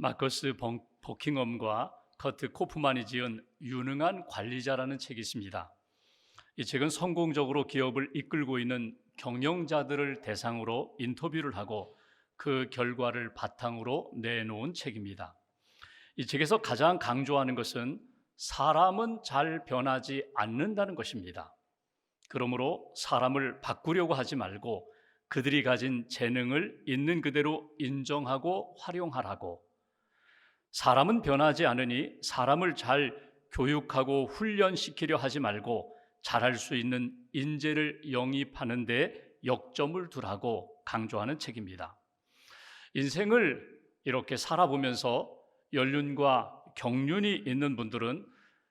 마커스 버킹엄과 커트 코프만이 지은 유능한 관리자라는 책이 있습니다. 이 책은 성공적으로 기업을 이끌고 있는 경영자들을 대상으로 인터뷰를 하고 그 결과를 바탕으로 내놓은 책입니다. 이 책에서 가장 강조하는 것은 사람은 잘 변하지 않는다는 것입니다. 그러므로 사람을 바꾸려고 하지 말고 그들이 가진 재능을 있는 그대로 인정하고 활용하라고, 사람은 변하지 않으니 사람을 잘 교육하고 훈련시키려 하지 말고 잘할 수 있는 인재를 영입하는 데 역점을 두라고 강조하는 책입니다. 인생을 이렇게 살아보면서 연륜과 경륜이 있는 분들은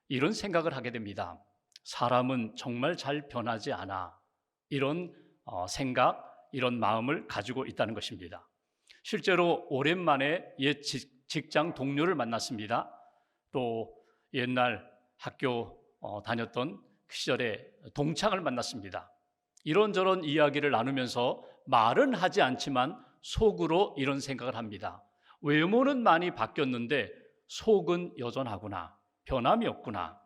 이런 생각을 하게 됩니다. 사람은 정말 잘 변하지 않아. 이런 생각, 이런 마음을 가지고 있다는 것입니다. 실제로 오랜만에 옛 직장 동료를 만났습니다. 또 옛날 학교 다녔던 그 시절에 동창을 만났습니다. 이런저런 이야기를 나누면서 말은 하지 않지만 속으로 이런 생각을 합니다. 외모는 많이 바뀌었는데 속은 여전하구나. 변함이 없구나.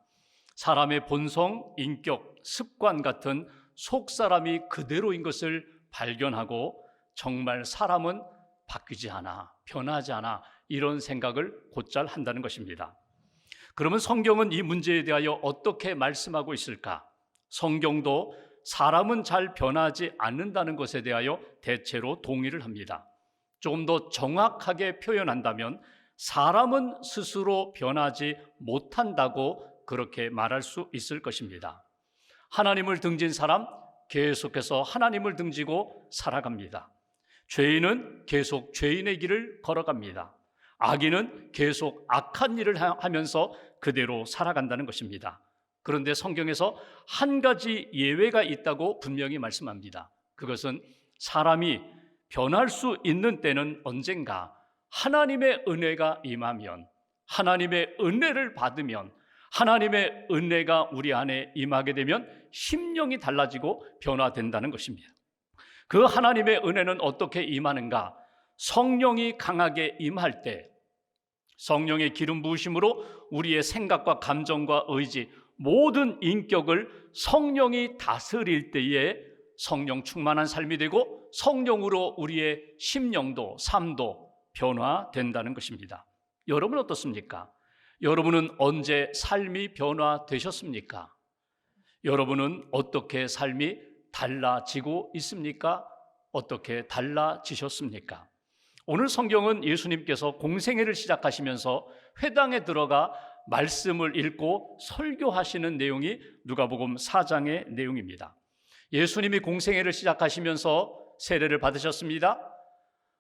사람의 본성, 인격, 습관 같은 속 사람이 그대로인 것을 발견하고 정말 사람은 바뀌지 않아, 변하지 않아, 이런 생각을 곧잘 한다는 것입니다. 그러면 성경은 이 문제에 대하여 어떻게 말씀하고 있을까? 성경도 사람은 잘 변하지 않는다는 것에 대하여 대체로 동의를 합니다. 조금 더 정확하게 표현한다면 사람은 스스로 변하지 못한다고 그렇게 말할 수 있을 것입니다. 하나님을 등진 사람 계속해서 하나님을 등지고 살아갑니다. 죄인은 계속 죄인의 길을 걸어갑니다. 악인은 계속 악한 일을 하면서 그대로 살아간다는 것입니다. 그런데 성경에서 한 가지 예외가 있다고 분명히 말씀합니다. 그것은 사람이 변할 수 있는 때는 언젠가 하나님의 은혜가 임하면, 하나님의 은혜를 받으면, 하나님의 은혜가 우리 안에 임하게 되면 심령이 달라지고 변화된다는 것입니다. 그 하나님의 은혜는 어떻게 임하는가? 성령이 강하게 임할 때, 성령의 기름 부으심으로 우리의 생각과 감정과 의지, 모든 인격을 성령이 다스릴 때에 성령 충만한 삶이 되고 성령으로 우리의 심령도 삶도 변화된다는 것입니다. 여러분 어떻습니까? 여러분은 언제 삶이 변화되셨습니까? 여러분은 어떻게 삶이 달라지고 있습니까? 어떻게 달라지셨습니까? 오늘 성경은 예수님께서 공생애를 시작하시면서 회당에 들어가 말씀을 읽고 설교하시는 내용이 누가복음 4장의 내용입니다. 예수님이 공생애를 시작하시면서 세례를 받으셨습니다.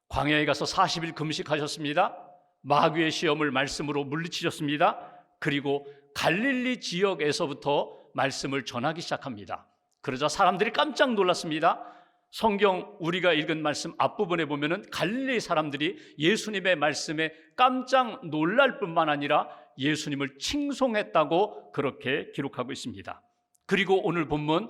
광야에 가서 40일 금식하셨습니다. 마귀의 시험을 말씀으로 물리치셨습니다. 그리고 갈릴리 지역에서부터 말씀을 전하기 시작합니다. 그러자 사람들이 깜짝 놀랐습니다. 성경 우리가 읽은 말씀 앞부분에 보면은 갈릴리 사람들이 예수님의 말씀에 깜짝 놀랄 뿐만 아니라 예수님을 칭송했다고 그렇게 기록하고 있습니다. 그리고 오늘 본문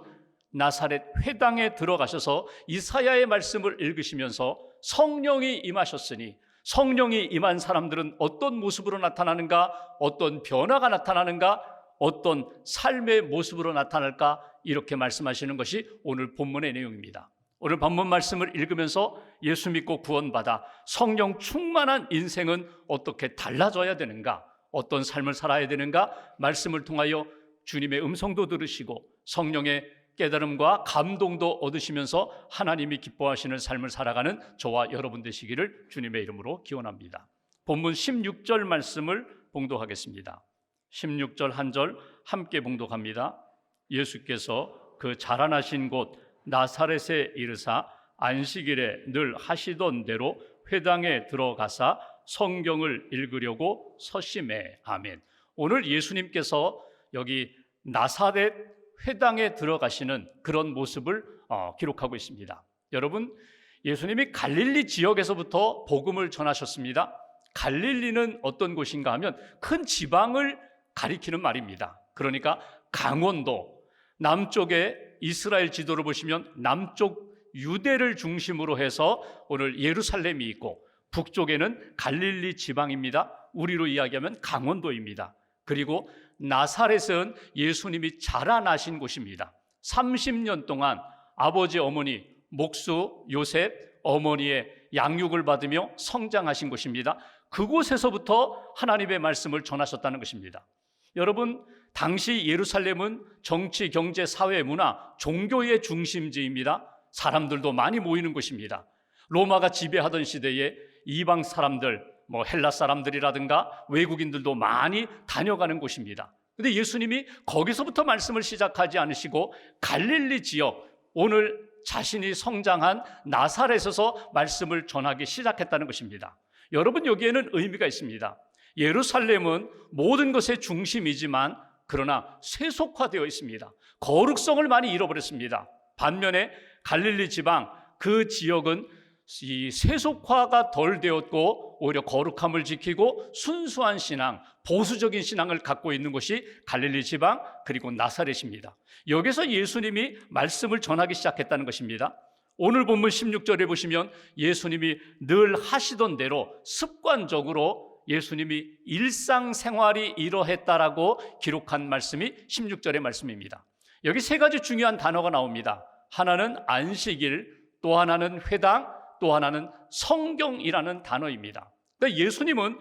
나사렛 회당에 들어가셔서 이사야의 말씀을 읽으시면서 성령이 임하셨으니, 성령이 임한 사람들은 어떤 모습으로 나타나는가, 어떤 변화가 나타나는가, 어떤 삶의 모습으로 나타날까, 이렇게 말씀하시는 것이 오늘 본문의 내용입니다. 오늘 본문 말씀을 읽으면서 예수 믿고 구원받아 성령 충만한 인생은 어떻게 달라져야 되는가, 어떤 삶을 살아야 되는가, 말씀을 통하여 주님의 음성도 들으시고 성령의 깨달음과 감동도 얻으시면서 하나님이 기뻐하시는 삶을 살아가는 저와 여러분 되시기를 주님의 이름으로 기원합니다. 본문 16절 말씀을 봉독하겠습니다. 16절 한 절 함께 봉독합니다. 예수께서 그 자라나신 곳 나사렛에 이르사 안식일에 늘 하시던 대로 회당에 들어가사 성경을 읽으려고 서심해. 아멘. 오늘 예수님께서 여기 나사렛 회당에 들어가시는 그런 모습을 기록하고 있습니다. 여러분, 예수님이 갈릴리 지역에서부터 복음을 전하셨습니다. 갈릴리는 어떤 곳인가 하면 큰 지방을 가리키는 말입니다. 그러니까 강원도, 남쪽에 이스라엘 지도를 보시면 남쪽 유대를 중심으로 해서 오늘 예루살렘이 있고, 북쪽에는 갈릴리 지방입니다. 우리로 이야기하면 강원도입니다. 그리고 나사렛은 예수님이 자라나신 곳입니다. 30년 동안 아버지 어머니 목수 요셉 어머니의 양육을 받으며 성장하신 곳입니다. 그곳에서부터 하나님의 말씀을 전하셨다는 것입니다. 여러분, 당시 예루살렘은 정치, 경제, 사회, 문화, 종교의 중심지입니다. 사람들도 많이 모이는 곳입니다. 로마가 지배하던 시대에 이방 사람들, 헬라 사람들이라든가 외국인들도 많이 다녀가는 곳입니다. 그런데 예수님이 거기서부터 말씀을 시작하지 않으시고 갈릴리 지역, 오늘 자신이 성장한 나사렛에서 말씀을 전하기 시작했다는 것입니다. 여러분, 여기에는 의미가 있습니다. 예루살렘은 모든 것의 중심이지만 그러나 세속화되어 있습니다. 거룩성을 많이 잃어버렸습니다. 반면에 갈릴리 지방, 그 지역은 이 세속화가 덜 되었고 오히려 거룩함을 지키고 순수한 신앙, 보수적인 신앙을 갖고 있는 곳이 갈릴리 지방 그리고 나사렛입니다. 여기서 예수님이 말씀을 전하기 시작했다는 것입니다. 오늘 본문 16절에 보시면 예수님이 늘 하시던 대로 습관적으로 예수님이 일상생활이 이러했다라고 기록한 말씀이 16절의 말씀입니다. 여기 세 가지 중요한 단어가 나옵니다. 하나는 안식일, 또 하나는 회당, 또 하나는 성경이라는 단어입니다. 그러니까 예수님은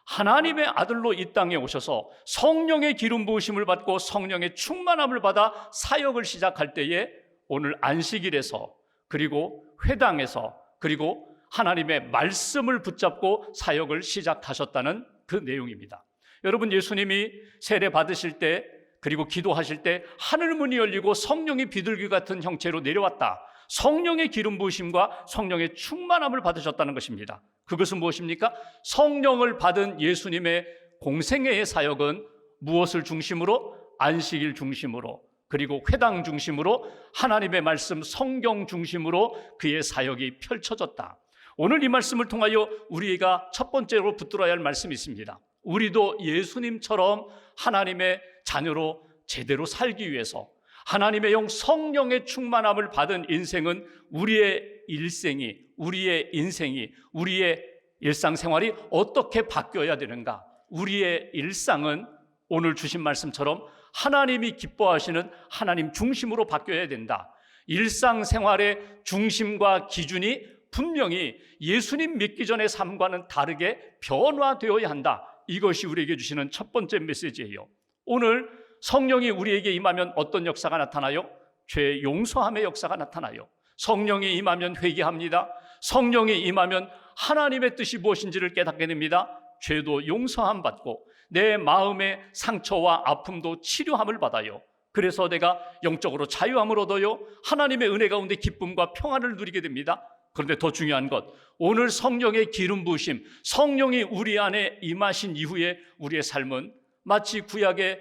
하나님의 아들로 이 땅에 오셔서 성령의 기름 부으심을 받고 성령의 충만함을 받아 사역을 시작할 때에 오늘 안식일에서 그리고 회당에서 그리고 하나님의 말씀을 붙잡고 사역을 시작하셨다는 그 내용입니다. 여러분, 예수님이 세례 받으실 때 그리고 기도하실 때 하늘문이 열리고 성령이 비둘기 같은 형체로 내려왔다. 성령의 기름 부으심과 성령의 충만함을 받으셨다는 것입니다. 그것은 무엇입니까? 성령을 받은 예수님의 공생애의 사역은 무엇을 중심으로? 안식일 중심으로 그리고 회당 중심으로 하나님의 말씀 성경 중심으로 그의 사역이 펼쳐졌다. 오늘 이 말씀을 통하여 우리가 첫 번째로 붙들어야 할 말씀이 있습니다. 우리도 예수님처럼 하나님의 자녀로 제대로 살기 위해서 하나님의 영 성령의 충만함을 받은 인생은 우리의 일생이, 우리의 인생이, 우리의 일상생활이 어떻게 바뀌어야 되는가? 우리의 일상은 오늘 주신 말씀처럼 하나님이 기뻐하시는 하나님 중심으로 바뀌어야 된다. 일상생활의 중심과 기준이 분명히 예수님 믿기 전의 삶과는 다르게 변화되어야 한다. 이것이 우리에게 주시는 첫 번째 메시지예요. 오늘 성령이 우리에게 임하면 어떤 역사가 나타나요? 죄 용서함의 역사가 나타나요. 성령이 임하면 회개합니다. 성령이 임하면 하나님의 뜻이 무엇인지를 깨닫게 됩니다. 죄도 용서함 받고 내 마음의 상처와 아픔도 치료함을 받아요. 그래서 내가 영적으로 자유함을 얻어요. 하나님의 은혜 가운데 기쁨과 평안을 누리게 됩니다. 그런데 더 중요한 것, 오늘 성령의 기름 부으심, 성령이 우리 안에 임하신 이후에 우리의 삶은 마치 구약의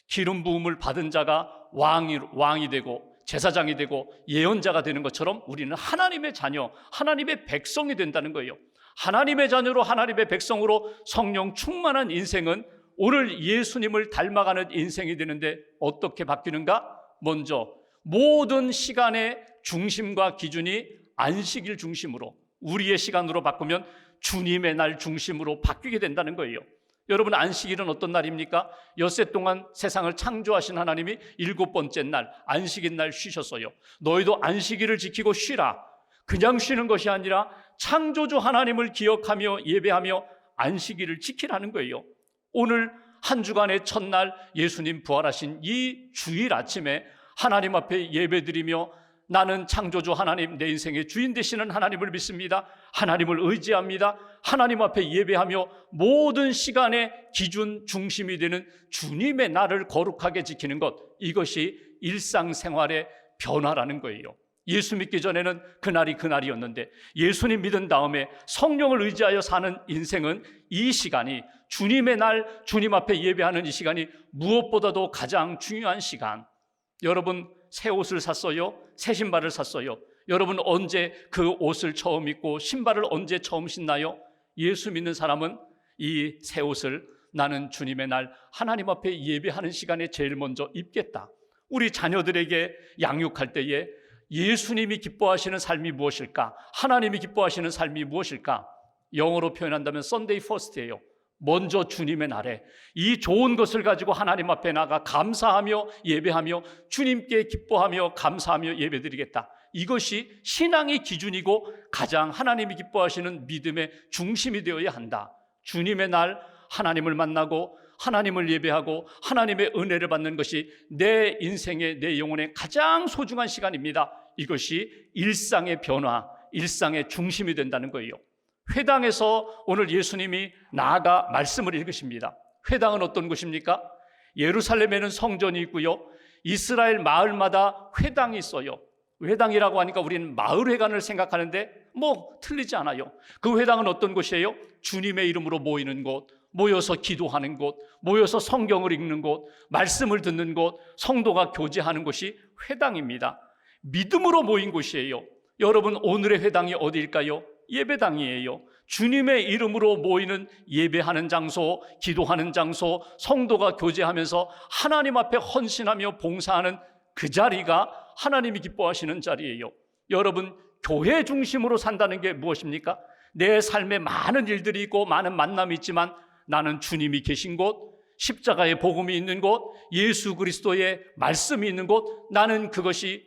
기름 부음을 받은 자가 왕이 되고 제사장이 되고 예언자가 되는 것처럼 우리는 하나님의 자녀, 하나님의 백성이 된다는 거예요. 하나님의 자녀로 하나님의 백성으로 성령 충만한 인생은 오늘 예수님을 닮아가는 인생이 되는데 어떻게 바뀌는가? 먼저 모든 시간의 중심과 기준이 안식일 중심으로 우리의 시간으로 바꾸면 주님의 날 중심으로 바뀌게 된다는 거예요. 여러분, 안식일은 어떤 날입니까? 엿새 동안 세상을 창조하신 하나님이 7번째 날 안식일 날 쉬셨어요. 너희도 안식일을 지키고 쉬라. 그냥 쉬는 것이 아니라 창조주 하나님을 기억하며 예배하며 안식일을 지키라는 거예요. 오늘 한 주간의 첫날 예수님 부활하신 이 주일 아침에 하나님 앞에 예배드리며 나는 창조주 하나님, 내 인생의 주인 되시는 하나님을 믿습니다. 하나님을 의지합니다. 하나님 앞에 예배하며 모든 시간의 기준 중심이 되는 주님의 날을 거룩하게 지키는 것, 이것이 일상생활의 변화라는 거예요. 예수 믿기 전에는 그날이 그날이었는데 예수님 믿은 다음에 성령을 의지하여 사는 인생은 이 시간이 주님의 날, 주님 앞에 예배하는 이 시간이 무엇보다도 가장 중요한 시간. 여러분, 새 옷을 샀어요? 새 신발을 샀어요? 여러분, 언제 그 옷을 처음 입고 신발을 언제 처음 신나요? 예수 믿는 사람은 이 새 옷을 나는 주님의 날 하나님 앞에 예배하는 시간에 제일 먼저 입겠다. 우리 자녀들에게 양육할 때에 예수님이 기뻐하시는 삶이 무엇일까? 하나님이 기뻐하시는 삶이 무엇일까? 영어로 표현한다면 Sunday First예요. 먼저 주님의 날에 이 좋은 것을 가지고 하나님 앞에 나가 감사하며 예배하며 주님께 기뻐하며 감사하며 예배드리겠다. 이것이 신앙의 기준이고 가장 하나님이 기뻐하시는 믿음의 중심이 되어야 한다. 주님의 날 하나님을 만나고 하나님을 예배하고 하나님의 은혜를 받는 것이 내 인생의, 내 영혼의 가장 소중한 시간입니다. 이것이 일상의 변화, 일상의 중심이 된다는 거예요. 회당에서 오늘 예수님이 나아가 말씀을 읽으십니다. 회당은 어떤 곳입니까? 예루살렘에는 성전이 있고요, 이스라엘 마을마다 회당이 있어요. 회당이라고 하니까 우리는 마을회관을 생각하는데 틀리지 않아요. 그 회당은 어떤 곳이에요? 주님의 이름으로 모이는 곳, 모여서 기도하는 곳, 모여서 성경을 읽는 곳, 말씀을 듣는 곳, 성도가 교제하는 곳이 회당입니다. 믿음으로 모인 곳이에요. 여러분, 오늘의 회당이 어디일까요? 예배당이에요. 주님의 이름으로 모이는 예배하는 장소, 기도하는 장소, 성도가 교제하면서 하나님 앞에 헌신하며 봉사하는 그 자리가 하나님이 기뻐하시는 자리예요. 여러분, 교회 중심으로 산다는 게 무엇입니까? 내 삶에 많은 일들이 있고 많은 만남이 있지만 나는 주님이 계신 곳, 십자가의 복음이 있는 곳, 예수 그리스도의 말씀이 있는 곳, 나는 그것이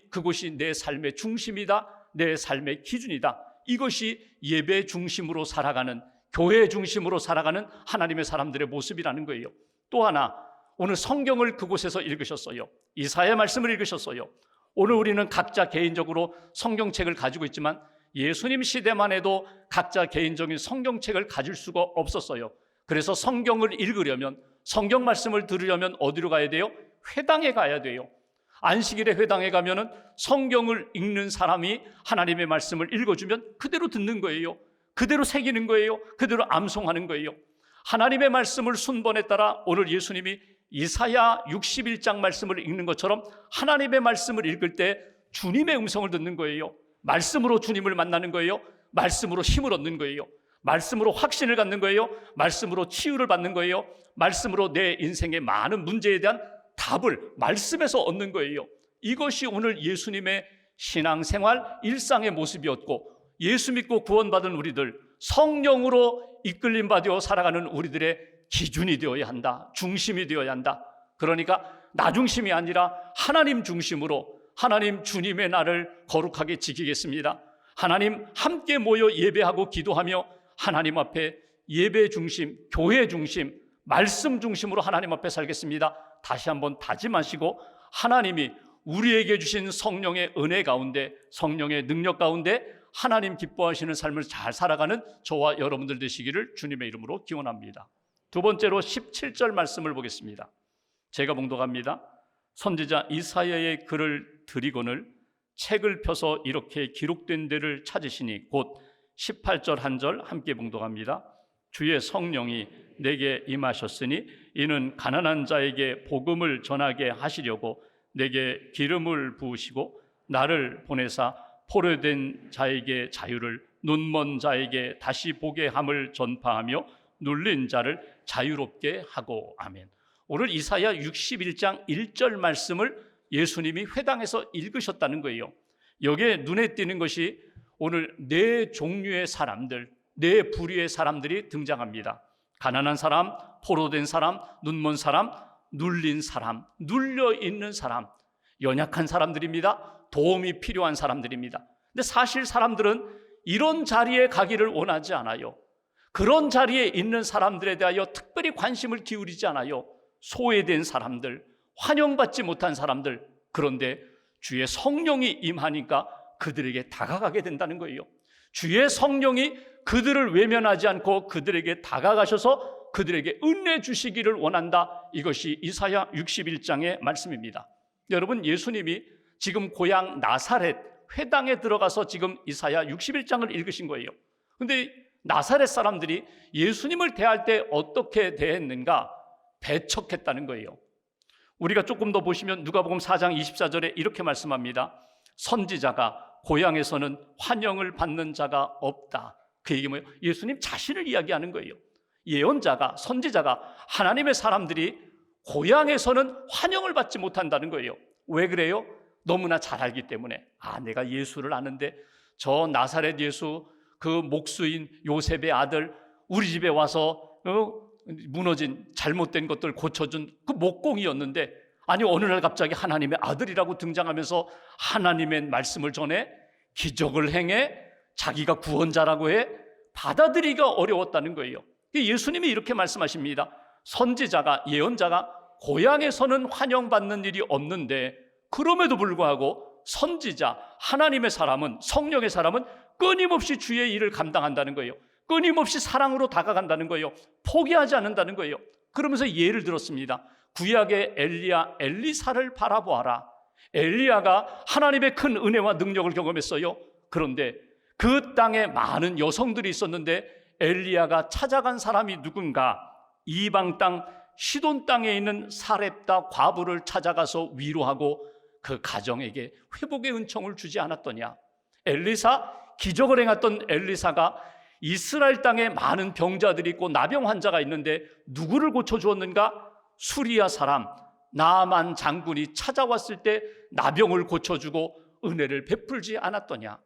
내 삶의 중심이다, 내 삶의 기준이다. 이것이 예배 중심으로 살아가는, 교회 중심으로 살아가는 하나님의 사람들의 모습이라는 거예요. 또 하나, 오늘 성경을 그곳에서 읽으셨어요. 이사야 말씀을 읽으셨어요. 오늘 우리는 각자 개인적으로 성경책을 가지고 있지만 예수님 시대만 해도 각자 개인적인 성경책을 가질 수가 없었어요. 그래서 성경을 읽으려면, 성경 말씀을 들으려면 어디로 가야 돼요? 회당에 가야 돼요. 안식일에 회당에 가면은 성경을 읽는 사람이 하나님의 말씀을 읽어주면 그대로 듣는 거예요. 그대로 새기는 거예요. 그대로 암송하는 거예요. 하나님의 말씀을 순번에 따라 오늘 예수님이 이사야 61장 말씀을 읽는 것처럼 하나님의 말씀을 읽을 때 주님의 음성을 듣는 거예요. 말씀으로 주님을 만나는 거예요. 말씀으로 힘을 얻는 거예요. 말씀으로 확신을 갖는 거예요. 말씀으로 치유를 받는 거예요. 말씀으로 내 인생의 많은 문제에 대한 답을 말씀에서 얻는 거예요. 이것이 오늘 예수님의 신앙생활, 일상의 모습이었고, 예수 믿고 구원받은 우리들, 성령으로 이끌림 받아 살아가는 우리들의 기준이 되어야 한다. 중심이 되어야 한다. 그러니까 나 중심이 아니라 하나님 중심으로, 하나님 주님의 날을 거룩하게 지키겠습니다. 하나님 함께 모여 예배하고 기도하며 하나님 앞에 예배 중심, 교회 중심, 말씀 중심으로 하나님 앞에 살겠습니다. 다시 한번 다짐하시고 하나님이 우리에게 주신 성령의 은혜 가운데, 성령의 능력 가운데 하나님 기뻐하시는 삶을 잘 살아가는 저와 여러분들 되시기를 주님의 이름으로 기원합니다. 두 번째로 17절 말씀을 보겠습니다. 제가 봉독합니다. 선지자 이사야의 글을 드리거늘 책을 펴서 이렇게 기록된 데를 찾으시니 곧 18절 한 절 함께 봉독합니다. 주의 성령이 내게 임하셨으니 이는 가난한 자에게 복음을 전하게 하시려고 내게 기름을 부으시고 나를 보내사 포로된 자에게 자유를, 눈먼 자에게 다시 보게 함을 전파하며 눌린 자를 자유롭게 하고. 아멘. 오늘 이사야 61장 1절 말씀을 예수님이 회당에서 읽으셨다는 거예요. 여기에 눈에 띄는 것이 오늘 네 종류의 사람들, 네 부류의 사람들이 등장합니다. 가난한 사람, 포로된 사람, 눈먼 사람, 눌린 사람, 눌려있는 사람, 연약한 사람들입니다. 도움이 필요한 사람들입니다. 근데 사실 사람들은 이런 자리에 가기를 원하지 않아요. 그런 자리에 있는 사람들에 대하여 특별히 관심을 기울이지 않아요. 소외된 사람들, 환영받지 못한 사람들. 그런데 주의 성령이 임하니까 그들에게 다가가게 된다는 거예요. 주의 성령이 그들을 외면하지 않고 그들에게 다가가셔서 그들에게 은혜 주시기를 원한다. 이것이 이사야 61장의 말씀입니다. 여러분, 예수님이 지금 고향 나사렛 회당에 들어가서 지금 이사야 61장을 읽으신 거예요. 그런데 나사렛 사람들이 예수님을 대할 때 어떻게 대했는가? 배척했다는 거예요. 우리가 조금 더 보시면 누가복음 4장 24절에 이렇게 말씀합니다. 선지자가 고향에서는 환영을 받는 자가 없다. 그 얘기 뭐예요? 예수님 자신을 이야기하는 거예요. 예언자가, 선지자가, 하나님의 사람들이 고향에서는 환영을 받지 못한다는 거예요. 왜 그래요? 너무나 잘 알기 때문에. 내가 예수를 아는데 저 나사렛 예수, 그 목수인 요셉의 아들 우리 집에 와서 무너진 잘못된 것들 고쳐준 그 목공이었는데, 아니 어느 날 갑자기 하나님의 아들이라고 등장하면서 하나님의 말씀을 전해 기적을 행해 자기가 구원자라고 해 받아들이기가 어려웠다는 거예요. 예수님이 이렇게 말씀하십니다. 선지자가, 예언자가 고향에서는 환영받는 일이 없는데 그럼에도 불구하고 선지자, 하나님의 사람은, 성령의 사람은 끊임없이 주의 일을 감당한다는 거예요. 끊임없이 사랑으로 다가간다는 거예요. 포기하지 않는다는 거예요. 그러면서 예를 들었습니다. 구약의 엘리야, 엘리사를 바라보아라. 엘리야가 하나님의 큰 은혜와 능력을 경험했어요. 그런데 그 땅에 많은 여성들이 있었는데 엘리야가 찾아간 사람이 누군가? 이방 땅 시돈 땅에 있는 사렙다 과부를 찾아가서 위로하고 그 가정에게 회복의 은총을 주지 않았더냐? 엘리사, 기적을 행했던 엘리사가 이스라엘 땅에 많은 병자들이 있고 나병 환자가 있는데 누구를 고쳐주었는가? 수리아 사람 나아만 장군이 찾아왔을 때 나병을 고쳐주고 은혜를 베풀지 않았더냐?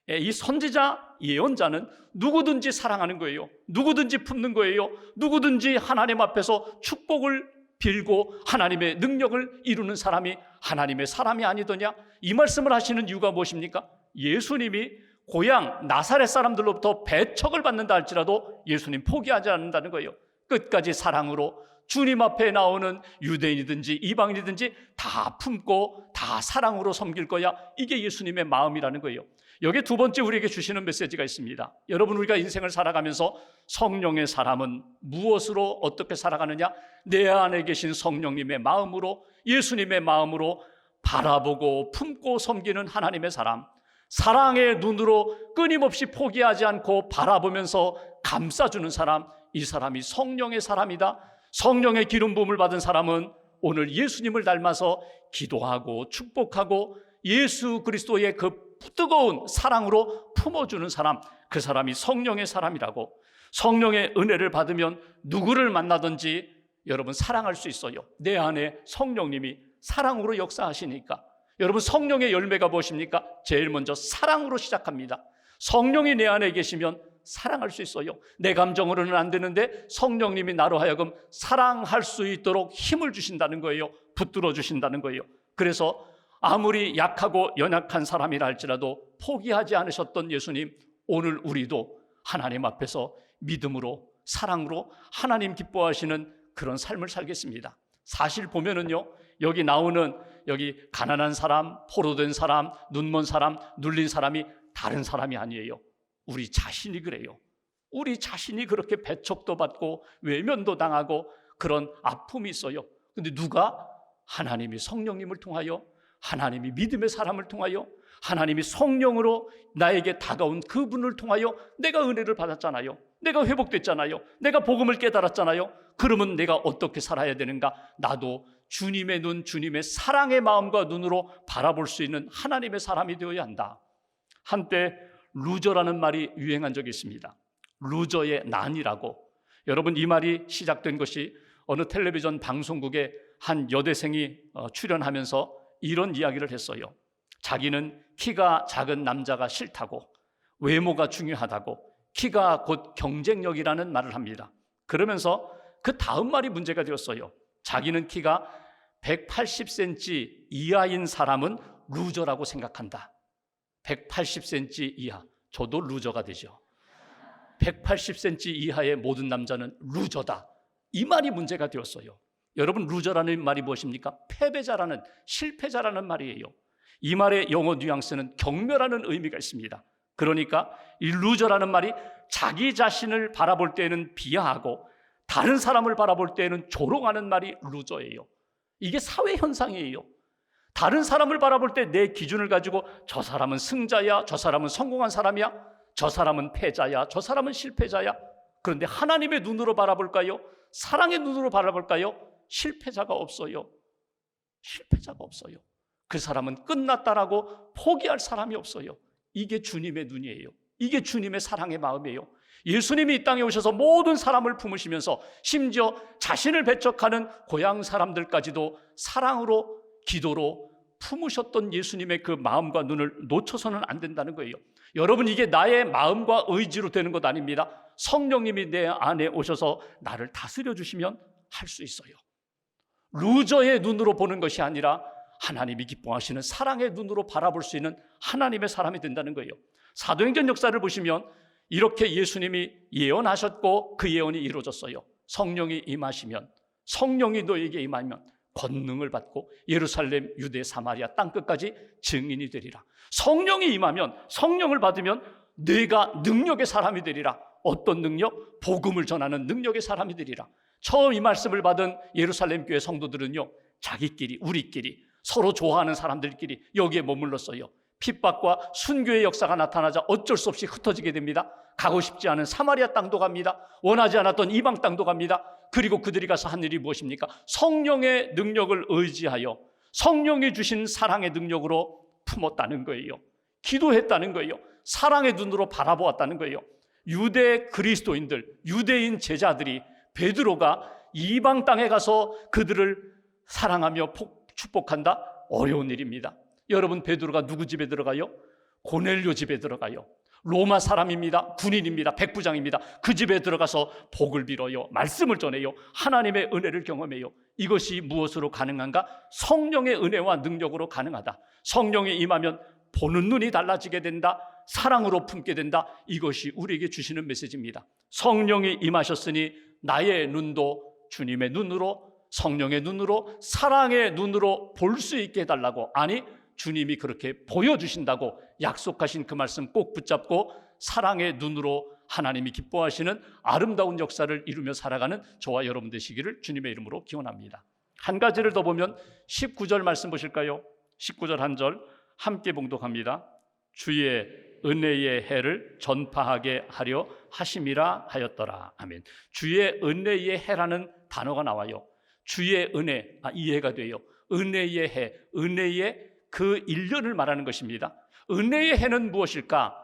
이 선지자, 예언자는 누구든지 사랑하는 거예요. 누구든지 품는 거예요. 누구든지 하나님 앞에서 축복을 빌고 하나님의 능력을 이루는 사람이 하나님의 사람이 아니더냐? 이 말씀을 하시는 이유가 무엇입니까? 예수님이 고향 나사렛 사람들로부터 배척을 받는다 할지라도 예수님 포기하지 않는다는 거예요. 끝까지 사랑으로 주님 앞에 나오는 유대인이든지 이방인이든지 다 품고 다 사랑으로 섬길 거야. 이게 예수님의 마음이라는 거예요. 여기 두 번째 우리에게 주시는 메시지가 있습니다. 여러분, 우리가 인생을 살아가면서 성령의 사람은 무엇으로 어떻게 살아가느냐? 내 안에 계신 성령님의 마음으로, 예수님의 마음으로 바라보고 품고 섬기는 하나님의 사람, 사랑의 눈으로 끊임없이 포기하지 않고 바라보면서 감싸주는 사람, 이 사람이 성령의 사람이다. 성령의 기름 부음을 받은 사람은 오늘 예수님을 닮아서 기도하고 축복하고 예수 그리스도의 그 뜨거운 사랑으로 품어주는 사람, 그 사람이 성령의 사람이라고. 성령의 은혜를 받으면 누구를 만나든지 여러분 사랑할 수 있어요. 내 안에 성령님이 사랑으로 역사하시니까. 여러분, 성령의 열매가 무엇입니까? 제일 먼저 사랑으로 시작합니다. 성령이 내 안에 계시면 사랑할 수 있어요. 내 감정으로는 안 되는데 성령님이 나로 하여금 사랑할 수 있도록 힘을 주신다는 거예요. 붙들어 주신다는 거예요. 그래서 아무리 약하고 연약한 사람이라 할지라도 포기하지 않으셨던 예수님, 오늘 우리도 하나님 앞에서 믿음으로 사랑으로 하나님 기뻐하시는 그런 삶을 살겠습니다. 사실 보면은요, 여기 나오는 여기 가난한 사람, 포로된 사람, 눈먼 사람, 눌린 사람이 다른 사람이 아니에요. 우리 자신이 그래요. 우리 자신이 그렇게 배척도 받고 외면도 당하고 그런 아픔이 있어요. 근데 누가? 하나님이 성령님을 통하여, 하나님이 믿음의 사람을 통하여, 하나님이 성령으로 나에게 다가온 그분을 통하여 내가 은혜를 받았잖아요. 내가 회복됐잖아요. 내가 복음을 깨달았잖아요. 그러면 내가 어떻게 살아야 되는가? 나도 주님의 눈, 주님의 사랑의 마음과 눈으로 바라볼 수 있는 하나님의 사람이 되어야 한다. 한때 루저라는 말이 유행한 적이 있습니다. 루저의 난이라고. 여러분, 이 말이 시작된 것이 어느 텔레비전 방송국에 한 여대생이 출연하면서 이런 이야기를 했어요. 자기는 키가 작은 남자가 싫다고, 외모가 중요하다고, 키가 곧 경쟁력이라는 말을 합니다. 그러면서 그 다음 말이 문제가 되었어요. 자기는 키가 180cm 이하인 사람은 루저라고 생각한다. 180cm 이하, 저도 루저가 되죠. 180cm 이하의 모든 남자는 루저다. 이 말이 문제가 되었어요. 여러분, 루저라는 말이 무엇입니까? 패배자라는, 실패자라는 말이에요. 이 말의 영어 뉘앙스는 경멸하는 의미가 있습니다. 그러니까 이 루저라는 말이 자기 자신을 바라볼 때는 비하하고 다른 사람을 바라볼 때는 조롱하는 말이 루저예요. 이게 사회 현상이에요. 다른 사람을 바라볼 때 내 기준을 가지고 저 사람은 승자야, 저 사람은 성공한 사람이야, 저 사람은 패자야, 저 사람은 실패자야. 그런데 하나님의 눈으로 바라볼까요? 사랑의 눈으로 바라볼까요? 실패자가 없어요. 실패자가 없어요. 그 사람은 끝났다라고 포기할 사람이 없어요. 이게 주님의 눈이에요. 이게 주님의 사랑의 마음이에요. 예수님이 이 땅에 오셔서 모든 사람을 품으시면서 심지어 자신을 배척하는 고향 사람들까지도 사랑으로, 기도로 품으셨던 예수님의 그 마음과 눈을 놓쳐서는 안 된다는 거예요. 여러분, 이게 나의 마음과 의지로 되는 것 아닙니다. 성령님이 내 안에 오셔서 나를 다스려 주시면 할 수 있어요. 루저의 눈으로 보는 것이 아니라 하나님이 기뻐하시는 사랑의 눈으로 바라볼 수 있는 하나님의 사람이 된다는 거예요. 사도행전 역사를 보시면 이렇게 예수님이 예언하셨고 그 예언이 이루어졌어요. 성령이 임하시면, 성령이 너에게 임하면 권능을 받고 예루살렘, 유대, 사마리아 땅끝까지 증인이 되리라. 성령이 임하면, 성령을 받으면 내가 능력의 사람이 되리라. 어떤 능력? 복음을 전하는 능력의 사람이 되리라. 처음 이 말씀을 받은 예루살렘 교회 성도들은요, 자기끼리, 우리끼리, 서로 좋아하는 사람들끼리 여기에 머물렀어요. 핍박과 순교의 역사가 나타나자 어쩔 수 없이 흩어지게 됩니다. 가고 싶지 않은 사마리아 땅도 갑니다. 원하지 않았던 이방 땅도 갑니다. 그리고 그들이 가서 한 일이 무엇입니까? 성령의 능력을 의지하여 성령이 주신 사랑의 능력으로 품었다는 거예요. 기도했다는 거예요. 사랑의 눈으로 바라보았다는 거예요. 유대 그리스도인들, 유대인 제자들이, 베드로가 이방 땅에 가서 그들을 사랑하며 축복한다? 어려운 일입니다. 여러분, 베드로가 누구 집에 들어가요? 고넬료 집에 들어가요. 로마 사람입니다. 군인입니다. 백부장입니다. 그 집에 들어가서 복을 빌어요. 말씀을 전해요. 하나님의 은혜를 경험해요. 이것이 무엇으로 가능한가? 성령의 은혜와 능력으로 가능하다. 성령이 임하면 보는 눈이 달라지게 된다. 사랑으로 품게 된다. 이것이 우리에게 주시는 메시지입니다. 성령이 임하셨으니 나의 눈도 주님의 눈으로, 성령의 눈으로, 사랑의 눈으로 볼 수 있게 해달라고, 아니 주님이 그렇게 보여주신다고 약속하신 그 말씀 꼭 붙잡고 사랑의 눈으로 하나님이 기뻐하시는 아름다운 역사를 이루며 살아가는 저와 여러분 되시기를 주님의 이름으로 기원합니다. 한 가지를 더 보면 19절 말씀 보실까요? 19절 한 절 함께 봉독합니다. 주의 은혜의 해를 전파하게 하려 하심이라 하였더라. 아멘. 주의 은혜의 해라는 단어가 나와요. 주의 은혜, 이해가 돼요. 은혜의 해, 은혜의 그 1년을 말하는 것입니다. 은혜의 해는 무엇일까?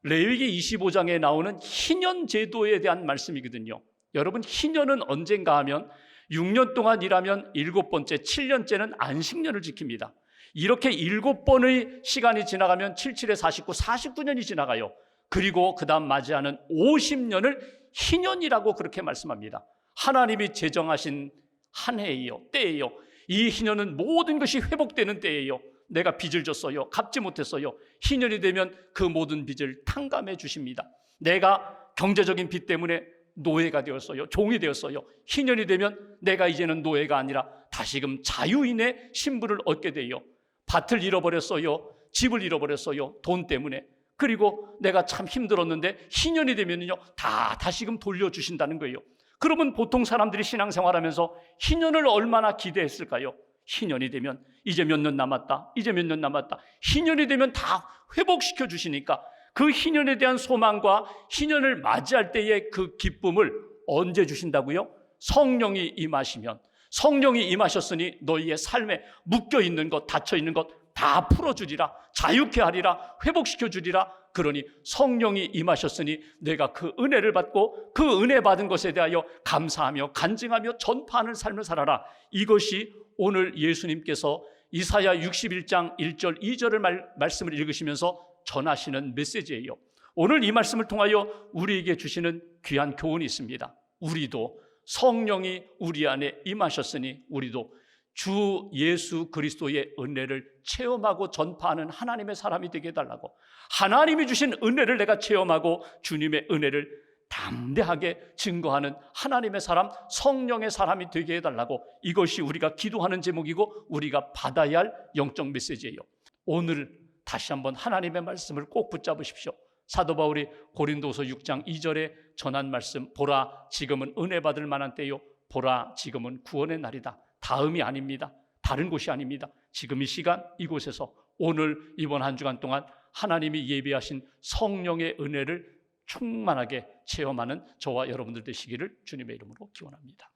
레위기 25장에 나오는 희년 제도에 대한 말씀이거든요. 여러분, 희년은 언젠가 하면 6년 동안 일하면 7번째, 7년째는 안식년을 지킵니다. 이렇게 7번의 시간이 지나가면 77에 49, 49년이 지나가요. 그리고 그 다음 맞이하는 50년을 희년이라고 그렇게 말씀합니다. 하나님이 제정하신 한 해예요. 때예요. 이 희년은 모든 것이 회복되는 때예요. 내가 빚을 졌어요. 갚지 못했어요. 희년이 되면 그 모든 빚을 탕감해 주십니다. 내가 경제적인 빚 때문에 노예가 되었어요. 종이 되었어요. 희년이 되면 내가 이제는 노예가 아니라 다시금 자유인의 신분을 얻게 돼요. 밭을 잃어버렸어요. 집을 잃어버렸어요. 돈 때문에. 그리고 내가 참 힘들었는데 희년이 되면요, 다 다시금 돌려주신다는 거예요. 그러면 보통 사람들이 신앙생활하면서 희년을 얼마나 기대했을까요? 희년이 되면 이제 몇 년 남았다. 이제 몇 년 남았다. 희년이 되면 다 회복시켜 주시니까 그 희년에 대한 소망과 희년을 맞이할 때의 그 기쁨을 언제 주신다고요? 성령이 임하시면. 성령이 임하셨으니 너희의 삶에 묶여있는 것, 닫혀있는 것 다 풀어주리라. 자유케 하리라. 회복시켜 주리라. 그러니 성령이 임하셨으니 내가 그 은혜를 받고 그 은혜 받은 것에 대하여 감사하며 간증하며 전파하는 삶을 살아라. 이것이 오늘 예수님께서 이사야 61장 1절 2절을 말씀을 읽으시면서 전하시는 메시지예요. 오늘 이 말씀을 통하여 우리에게 주시는 귀한 교훈이 있습니다. 우리도 성령이 우리 안에 임하셨으니 우리도 주 예수 그리스도의 은혜를 체험하고 전파하는 하나님의 사람이 되게 해달라고, 하나님이 주신 은혜를 내가 체험하고 주님의 은혜를 담대하게 증거하는 하나님의 사람, 성령의 사람이 되게 해달라고, 이것이 우리가 기도하는 제목이고 우리가 받아야 할 영적 메시지예요. 오늘 다시 한번 하나님의 말씀을 꼭 붙잡으십시오. 사도 바울이 고린도서 6장 2절에 전한 말씀, 보라 지금은 은혜 받을 만한 때요, 보라 지금은 구원의 날이다. 다음이 아닙니다. 다른 곳이 아닙니다. 지금 이 시간 이곳에서 오늘 이번 한 주간 동안 하나님이 예비하신 성령의 은혜를 충만하게 체험하는 저와 여러분들 되시기를 주님의 이름으로 기원합니다.